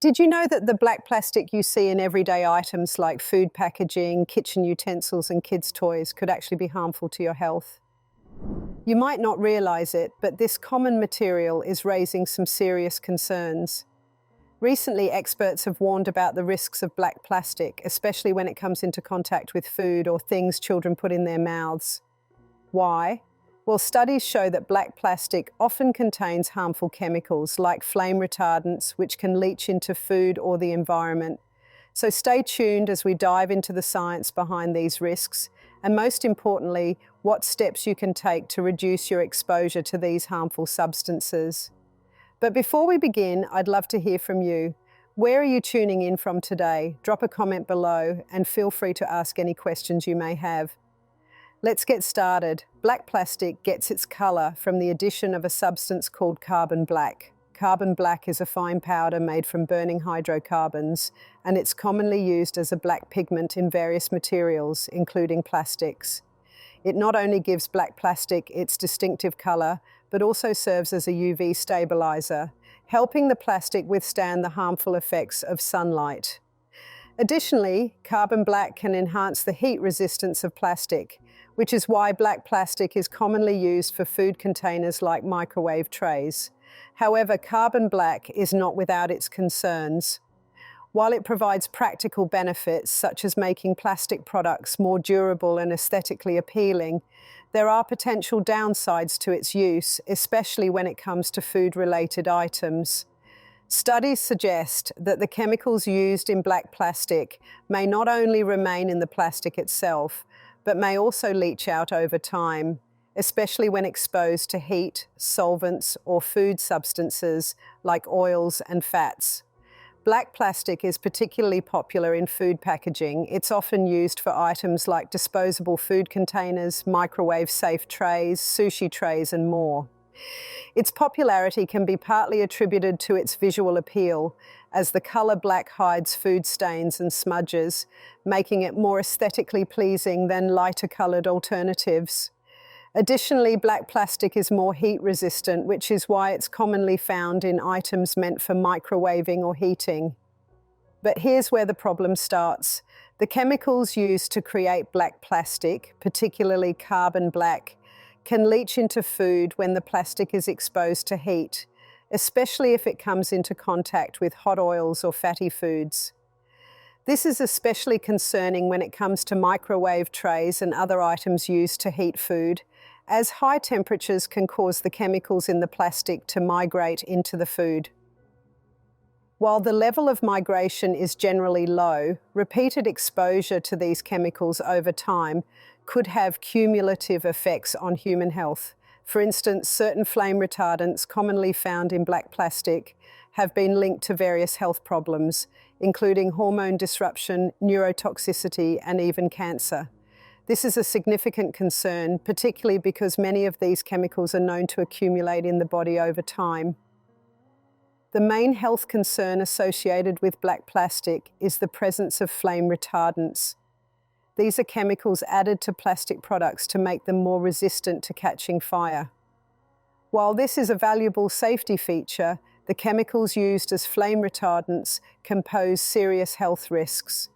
Did you know that the black plastic you see in everyday items like food packaging, kitchen utensils, and kids' toys could actually be harmful to your health? You might not realize it, but this common material is raising some serious concerns. Recently, experts have warned about the risks of black plastic, especially when it comes into contact with food or things children put in their mouths. Why? Well, studies show that black plastic often contains harmful chemicals like flame retardants, which can leach into food or the environment. So stay tuned as we dive into the science behind these risks, and most importantly, what steps you can take to reduce your exposure to these harmful substances. But before we begin, I'd love to hear from you. Where are you tuning in from today? Drop a comment below and feel free to ask any questions you may have. Let's get started. Black plastic gets its color from the addition of a substance called carbon black. Carbon black is a fine powder made from burning hydrocarbons, and it's commonly used as a black pigment in various materials, including plastics. It not only gives black plastic its distinctive color, but also serves as a UV stabilizer, helping the plastic withstand the harmful effects of sunlight. Additionally, carbon black can enhance the heat resistance of plastic, which is why black plastic is commonly used for food containers like microwave trays. However, carbon black is not without its concerns. While it provides practical benefits, such as making plastic products more durable and aesthetically appealing, there are potential downsides to its use, especially when it comes to food-related items. Studies suggest that the chemicals used in black plastic may not only remain in the plastic itself, but may also leach out over time, especially when exposed to heat, solvents, or food substances like oils and fats. Black plastic is particularly popular in food packaging. It's often used for items like disposable food containers, microwave-safe trays, sushi trays, and more. Its popularity can be partly attributed to its visual appeal, as the color black hides food stains and smudges, making it more aesthetically pleasing than lighter colored alternatives. Additionally, black plastic is more heat resistant, which is why it's commonly found in items meant for microwaving or heating. But here's where the problem starts. The chemicals used to create black plastic, particularly carbon black, can leach into food when the plastic is exposed to heat, especially if it comes into contact with hot oils or fatty foods. This is especially concerning when it comes to microwave trays and other items used to heat food, as high temperatures can cause the chemicals in the plastic to migrate into the food. While the level of migration is generally low, repeated exposure to these chemicals over time could have cumulative effects on human health. For instance, certain flame retardants commonly found in black plastic have been linked to various health problems, including hormone disruption, neurotoxicity, and even cancer. This is a significant concern, particularly because many of these chemicals are known to accumulate in the body over time. The main health concern associated with black plastic is the presence of flame retardants. These are chemicals added to plastic products to make them more resistant to catching fire. While this is a valuable safety feature, the chemicals used as flame retardants can pose serious health risks.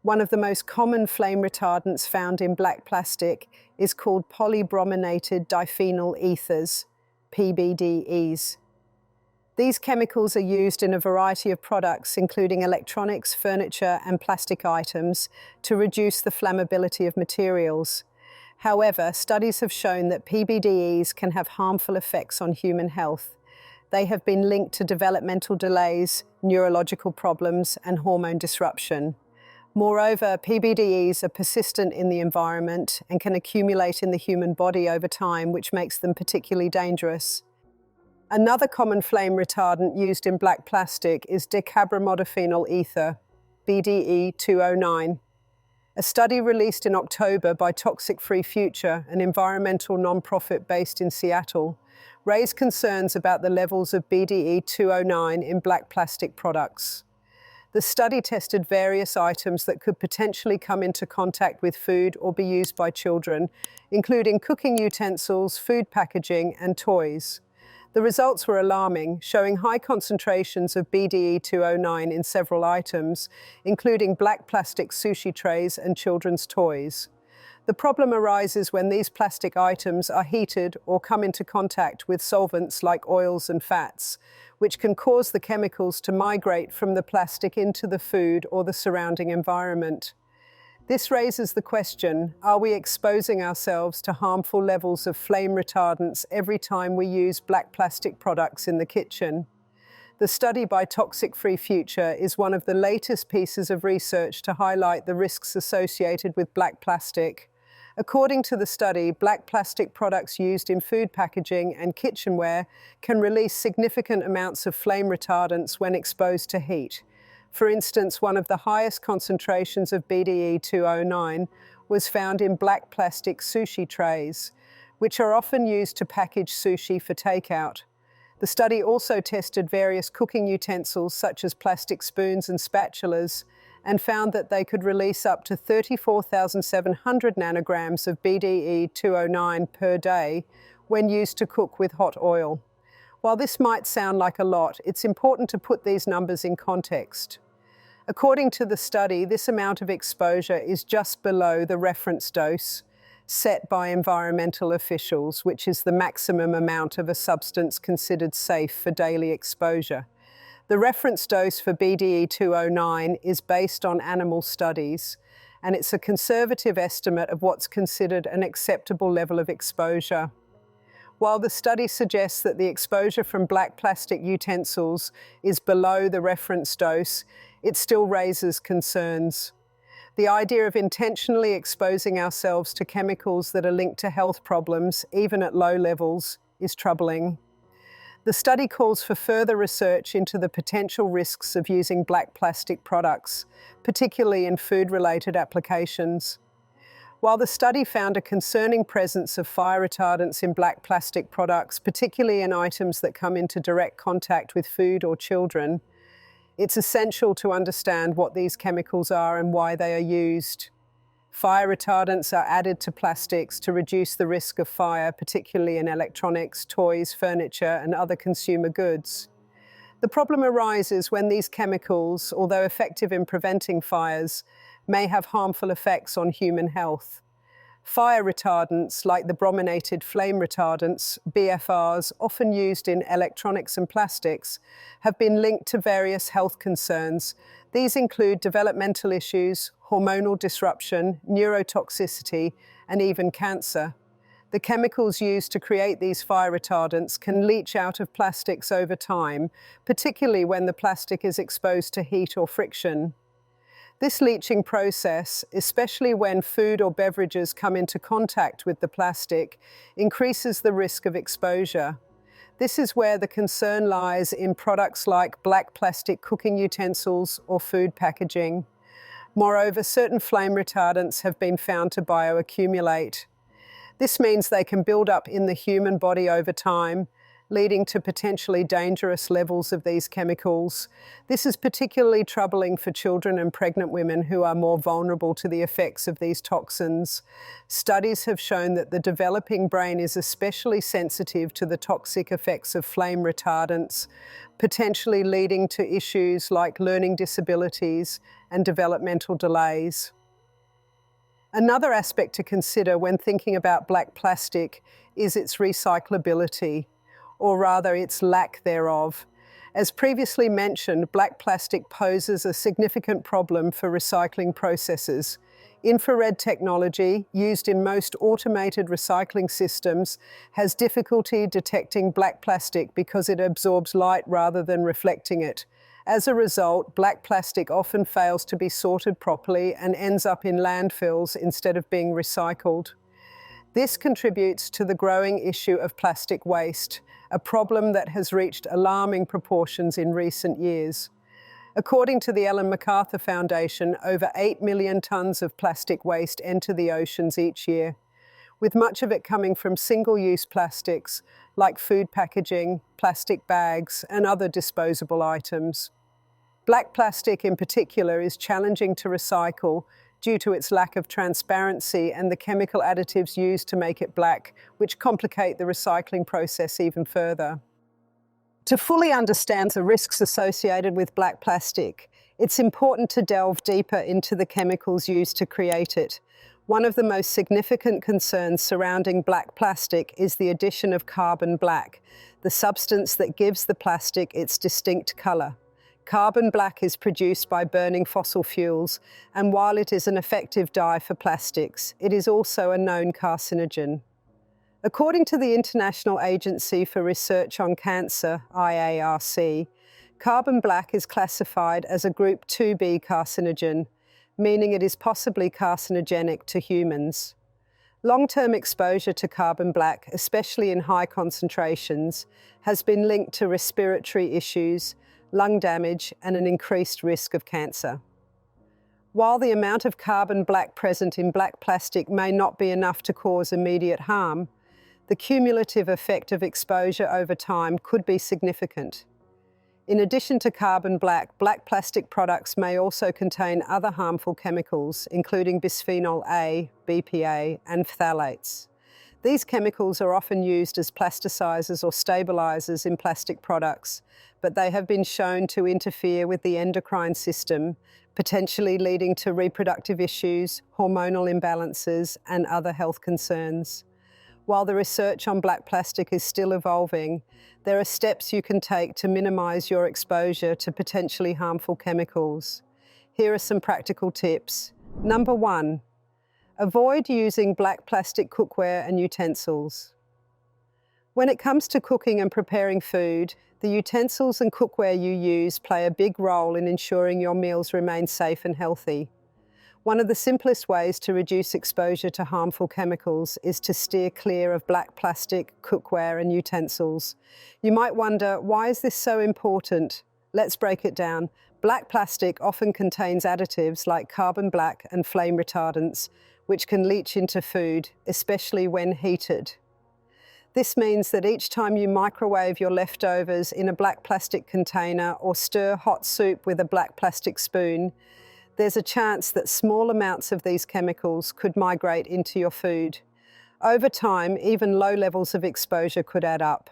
One of the most common flame retardants found in black plastic is called polybrominated diphenyl ethers, PBDEs. These chemicals are used in a variety of products, including electronics, furniture, and plastic items, to reduce the flammability of materials. However, studies have shown that PBDEs can have harmful effects on human health. They have been linked to developmental delays, neurological problems, and hormone disruption. Moreover, PBDEs are persistent in the environment and can accumulate in the human body over time, which makes them particularly dangerous. Another common flame retardant used in black plastic is dicarbamidophenyl ether, BDE 209. A study released in October by Toxic Free Future, an environmental nonprofit based in Seattle, raised concerns about the levels of BDE 209 in black plastic products. The study tested various items that could potentially come into contact with food or be used by children, including cooking utensils, food packaging, and toys. The results were alarming, showing high concentrations of BDE-209 in several items, including black plastic sushi trays and children's toys. The problem arises when these plastic items are heated or come into contact with solvents like oils and fats, which can cause the chemicals to migrate from the plastic into the food or the surrounding environment. This raises the question, are we exposing ourselves to harmful levels of flame retardants every time we use black plastic products in the kitchen? The study by Toxic Free Future is one of the latest pieces of research to highlight the risks associated with black plastic. According to the study, black plastic products used in food packaging and kitchenware can release significant amounts of flame retardants when exposed to heat. For instance, one of the highest concentrations of BDE-209 was found in black plastic sushi trays, which are often used to package sushi for takeout. The study also tested various cooking utensils such as plastic spoons and spatulas and found that they could release up to 34,700 nanograms of BDE-209 per day when used to cook with hot oil. While this might sound like a lot, it's important to put these numbers in context. According to the study, this amount of exposure is just below the reference dose set by environmental officials, which is the maximum amount of a substance considered safe for daily exposure. The reference dose for BDE-209 is based on animal studies, and it's a conservative estimate of what's considered an acceptable level of exposure. While the study suggests that the exposure from black plastic utensils is below the reference dose, it still raises concerns. The idea of intentionally exposing ourselves to chemicals that are linked to health problems, even at low levels, is troubling. The study calls for further research into the potential risks of using black plastic products, particularly in food-related applications. While the study found a concerning presence of fire retardants in black plastic products, particularly in items that come into direct contact with food or children, it's essential to understand what these chemicals are and why they are used. Fire retardants are added to plastics to reduce the risk of fire, particularly in electronics, toys, furniture, and other consumer goods. The problem arises when these chemicals, although effective in preventing fires, may have harmful effects on human health. Fire retardants, like the brominated flame retardants, BFRs, often used in electronics and plastics, have been linked to various health concerns. These include developmental issues, hormonal disruption, neurotoxicity, and even cancer. The chemicals used to create these fire retardants can leach out of plastics over time, particularly when the plastic is exposed to heat or friction. This leaching process, especially when food or beverages come into contact with the plastic, increases the risk of exposure. This is where the concern lies in products like black plastic cooking utensils or food packaging. Moreover, certain flame retardants have been found to bioaccumulate. This means they can build up in the human body over time, leading to potentially dangerous levels of these chemicals. This is particularly troubling for children and pregnant women who are more vulnerable to the effects of these toxins. Studies have shown that the developing brain is especially sensitive to the toxic effects of flame retardants, potentially leading to issues like learning disabilities and developmental delays. Another aspect to consider when thinking about black plastic is its recyclability, or rather its lack thereof. As previously mentioned, black plastic poses a significant problem for recycling processes. Infrared technology, used in most automated recycling systems, has difficulty detecting black plastic because it absorbs light rather than reflecting it. As a result, black plastic often fails to be sorted properly and ends up in landfills instead of being recycled. This contributes to the growing issue of plastic waste, a problem that has reached alarming proportions in recent years. According to the Ellen MacArthur Foundation, over 8 million tons of plastic waste enter the oceans each year, with much of it coming from single-use plastics like food packaging, plastic bags, and other disposable items. Black plastic in particular is challenging to recycle due to its lack of transparency and the chemical additives used to make it black, which complicate the recycling process even further. To fully understand the risks associated with black plastic, it's important to delve deeper into the chemicals used to create it. One of the most significant concerns surrounding black plastic is the addition of carbon black, the substance that gives the plastic its distinct color. Carbon black is produced by burning fossil fuels, and while it is an effective dye for plastics, it is also a known carcinogen. According to the International Agency for Research on Cancer, IARC, carbon black is classified as a Group 2B carcinogen, meaning it is possibly carcinogenic to humans. Long-term exposure to carbon black, especially in high concentrations, has been linked to respiratory issues, lung damage, and an increased risk of cancer. While the amount of carbon black present in black plastic may not be enough to cause immediate harm, the cumulative effect of exposure over time could be significant. In addition to carbon black, black plastic products may also contain other harmful chemicals, including bisphenol A, BPA, and phthalates. These chemicals are often used as plasticizers or stabilizers in plastic products, but they have been shown to interfere with the endocrine system, potentially leading to reproductive issues, hormonal imbalances, and other health concerns. While the research on black plastic is still evolving, there are steps you can take to minimize your exposure to potentially harmful chemicals. Here are some practical tips. Number 1, avoid using black plastic cookware and utensils. When it comes to cooking and preparing food, the utensils and cookware you use play a big role in ensuring your meals remain safe and healthy. One of the simplest ways to reduce exposure to harmful chemicals is to steer clear of black plastic, cookware, and utensils. You might wonder, why is this so important? Let's break it down. Black plastic often contains additives like carbon black and flame retardants, which can leach into food, especially when heated. This means that each time you microwave your leftovers in a black plastic container or stir hot soup with a black plastic spoon, there's a chance that small amounts of these chemicals could migrate into your food. Over time, even low levels of exposure could add up.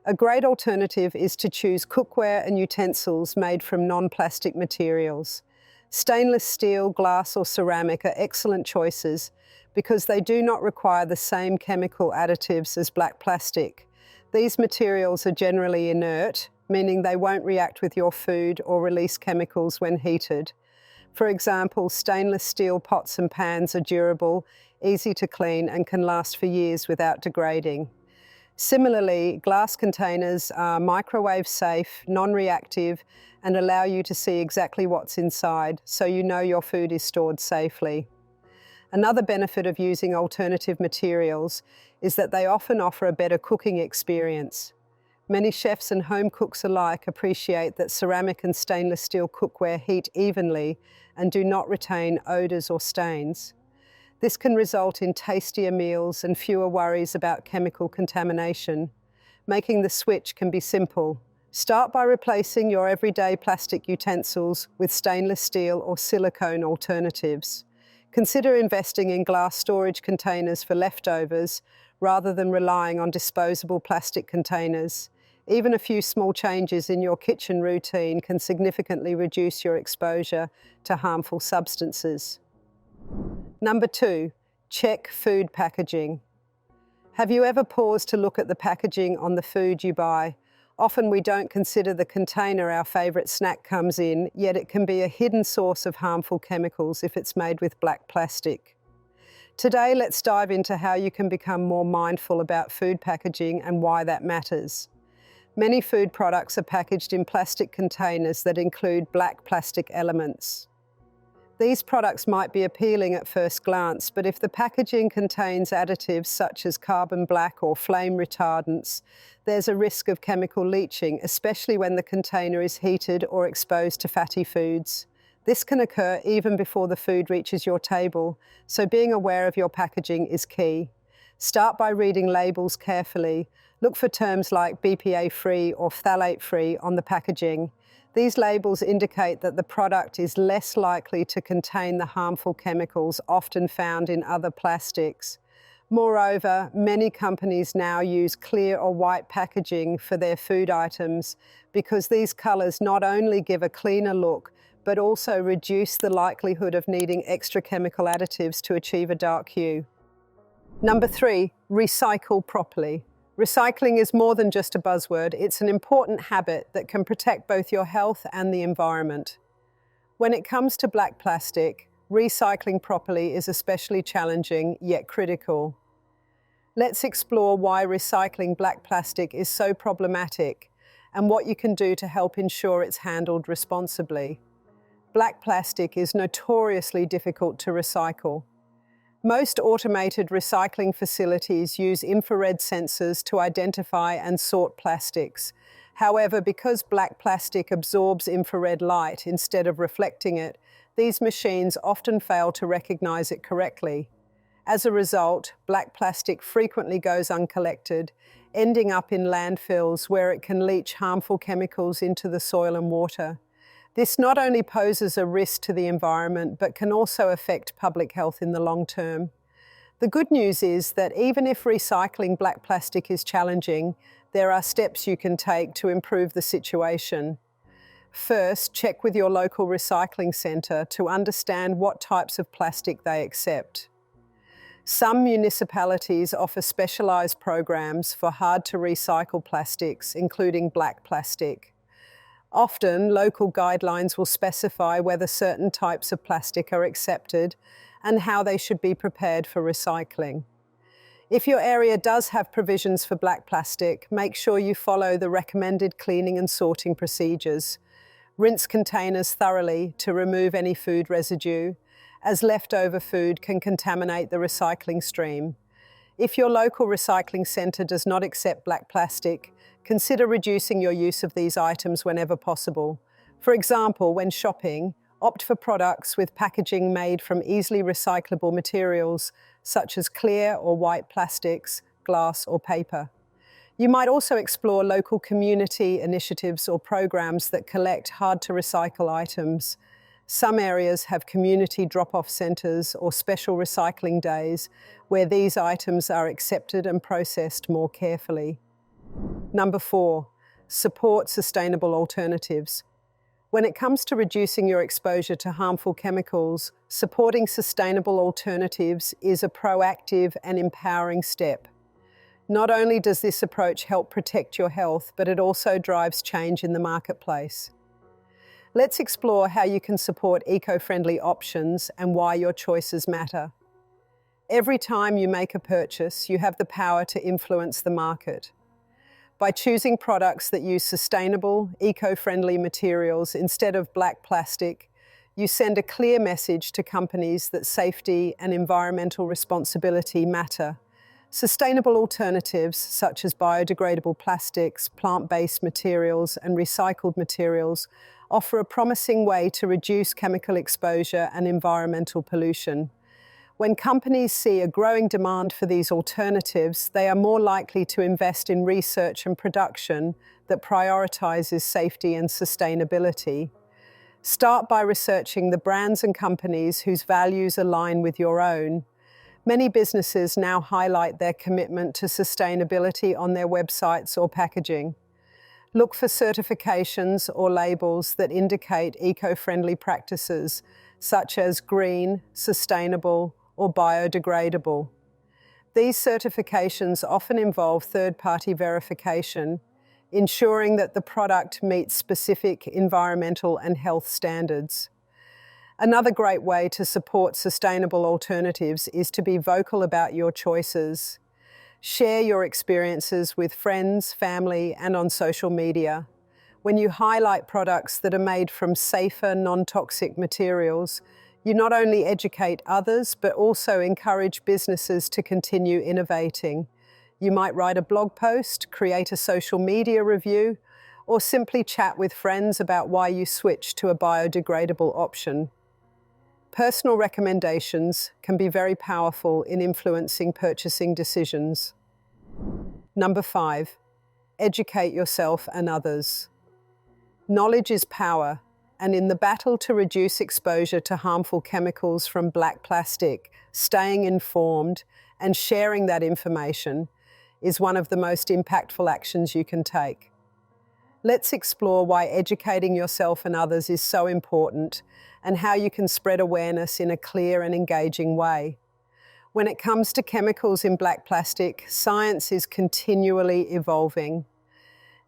A great alternative is to choose cookware and utensils made from non-plastic materials. Stainless steel, glass, or ceramic are excellent choices because they do not require the same chemical additives as black plastic. These materials are generally inert, meaning they won't react with your food or release chemicals when heated. For example, stainless steel pots and pans are durable, easy to clean, and can last for years without degrading. Similarly, glass containers are microwave safe, non-reactive, and allow you to see exactly what's inside, so you know your food is stored safely. Another benefit of using alternative materials is that they often offer a better cooking experience. Many chefs and home cooks alike appreciate that ceramic and stainless steel cookware heat evenly and do not retain odors or stains. This can result in tastier meals and fewer worries about chemical contamination. Making the switch can be simple. Start by replacing your everyday plastic utensils with stainless steel or silicone alternatives. Consider investing in glass storage containers for leftovers rather than relying on disposable plastic containers. Even a few small changes in your kitchen routine can significantly reduce your exposure to harmful substances. Number 2, check food packaging. Have you ever paused to look at the packaging on the food you buy? Often we don't consider the container our favourite snack comes in, yet it can be a hidden source of harmful chemicals if it's made with black plastic. Today, let's dive into how you can become more mindful about food packaging and why that matters. Many food products are packaged in plastic containers that include black plastic elements. These products might be appealing at first glance, but if the packaging contains additives such as carbon black or flame retardants, there's a risk of chemical leaching, especially when the container is heated or exposed to fatty foods. This can occur even before the food reaches your table, so being aware of your packaging is key. Start by reading labels carefully. Look for terms like BPA-free or phthalate-free on the packaging. These labels indicate that the product is less likely to contain the harmful chemicals often found in other plastics. Moreover, many companies now use clear or white packaging for their food items because these colors not only give a cleaner look, but also reduce the likelihood of needing extra chemical additives to achieve a dark hue. Number 3, recycle properly. Recycling is more than just a buzzword, it's an important habit that can protect both your health and the environment. When it comes to black plastic, recycling properly is especially challenging, yet critical. Let's explore why recycling black plastic is so problematic and what you can do to help ensure it's handled responsibly. Black plastic is notoriously difficult to recycle. Most automated recycling facilities use infrared sensors to identify and sort plastics. However, because black plastic absorbs infrared light instead of reflecting it, these machines often fail to recognize it correctly. As a result, black plastic frequently goes uncollected, ending up in landfills where it can leach harmful chemicals into the soil and water. This not only poses a risk to the environment, but can also affect public health in the long term. The good news is that even if recycling black plastic is challenging, there are steps you can take to improve the situation. First, check with your local recycling centre to understand what types of plastic they accept. Some municipalities offer specialised programs for hard-to-recycle plastics, including black plastic. Often, local guidelines will specify whether certain types of plastic are accepted and how they should be prepared for recycling. If your area does have provisions for black plastic, make sure you follow the recommended cleaning and sorting procedures. Rinse containers thoroughly to remove any food residue, as leftover food can contaminate the recycling stream. If your local recycling centre does not accept black plastic, consider reducing your use of these items whenever possible. For example, when shopping, opt for products with packaging made from easily recyclable materials, such as clear or white plastics, glass or paper. You might also explore local community initiatives or programs that collect hard-to-recycle items. Some areas have community drop-off centres or special recycling days where these items are accepted and processed more carefully. Number 4, support sustainable alternatives. When it comes to reducing your exposure to harmful chemicals, supporting sustainable alternatives is a proactive and empowering step. Not only does this approach help protect your health, but it also drives change in the marketplace. Let's explore how you can support eco-friendly options and why your choices matter. Every time you make a purchase, you have the power to influence the market. By choosing products that use sustainable, eco-friendly materials instead of black plastic, you send a clear message to companies that safety and environmental responsibility matter. Sustainable alternatives such as biodegradable plastics, plant-based materials, and recycled materials offer a promising way to reduce chemical exposure and environmental pollution. When companies see a growing demand for these alternatives, they are more likely to invest in research and production that prioritizes safety and sustainability. Start by researching the brands and companies whose values align with your own. Many businesses now highlight their commitment to sustainability on their websites or packaging. Look for certifications or labels that indicate eco-friendly practices, such as green, sustainable, or biodegradable. These certifications often involve third-party verification, ensuring that the product meets specific environmental and health standards. Another great way to support sustainable alternatives is to be vocal about your choices. Share your experiences with friends, family, and on social media. When you highlight products that are made from safer, non-toxic materials, you not only educate others, but also encourage businesses to continue innovating. You might write a blog post, create a social media review, or simply chat with friends about why you switched to a biodegradable option. Personal recommendations can be very powerful in influencing purchasing decisions. Number 5, educate yourself and others. Knowledge is power, And in the battle to reduce exposure to harmful chemicals from black plastic, staying informed and sharing that information is one of the most impactful actions you can take. Let's explore why educating yourself and others is so important and how you can spread awareness in a clear and engaging way. When it comes to chemicals in black plastic, science is continually evolving.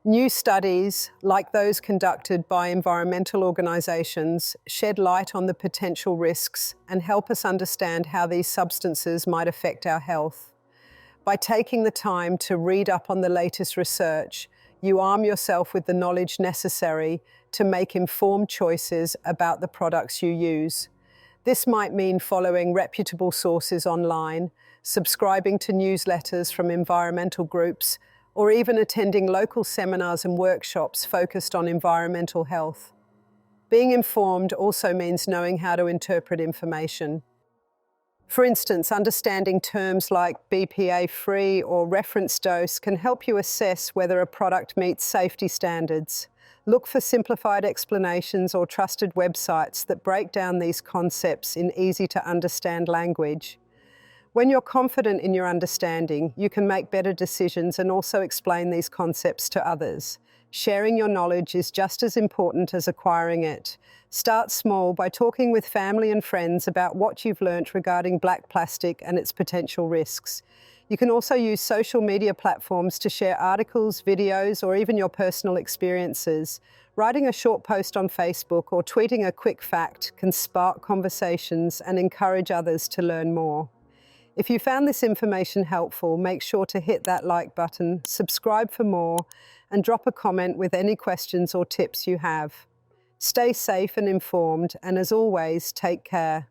New studies, like those conducted by environmental organisations, shed light on the potential risks and help us understand how these substances might affect our health. By taking the time to read up on the latest research, you arm yourself with the knowledge necessary to make informed choices about the products you use. This might mean following reputable sources online, subscribing to newsletters from environmental groups, or even attending local seminars and workshops focused on environmental health. Being informed also means knowing how to interpret information. For instance, understanding terms like BPA-free or reference dose can help you assess whether a product meets safety standards. Look for simplified explanations or trusted websites that break down these concepts in easy-to-understand language. When you're confident in your understanding, you can make better decisions and also explain these concepts to others. Sharing your knowledge is just as important as acquiring it. Start small by talking with family and friends about what you've learnt regarding black plastic and its potential risks. You can also use social media platforms to share articles, videos, or even your personal experiences. Writing a short post on Facebook or tweeting a quick fact can spark conversations and encourage others to learn more. If you found this information helpful, make sure to hit that like button, subscribe for more, and drop a comment with any questions or tips you have. Stay safe and informed, and as always, take care.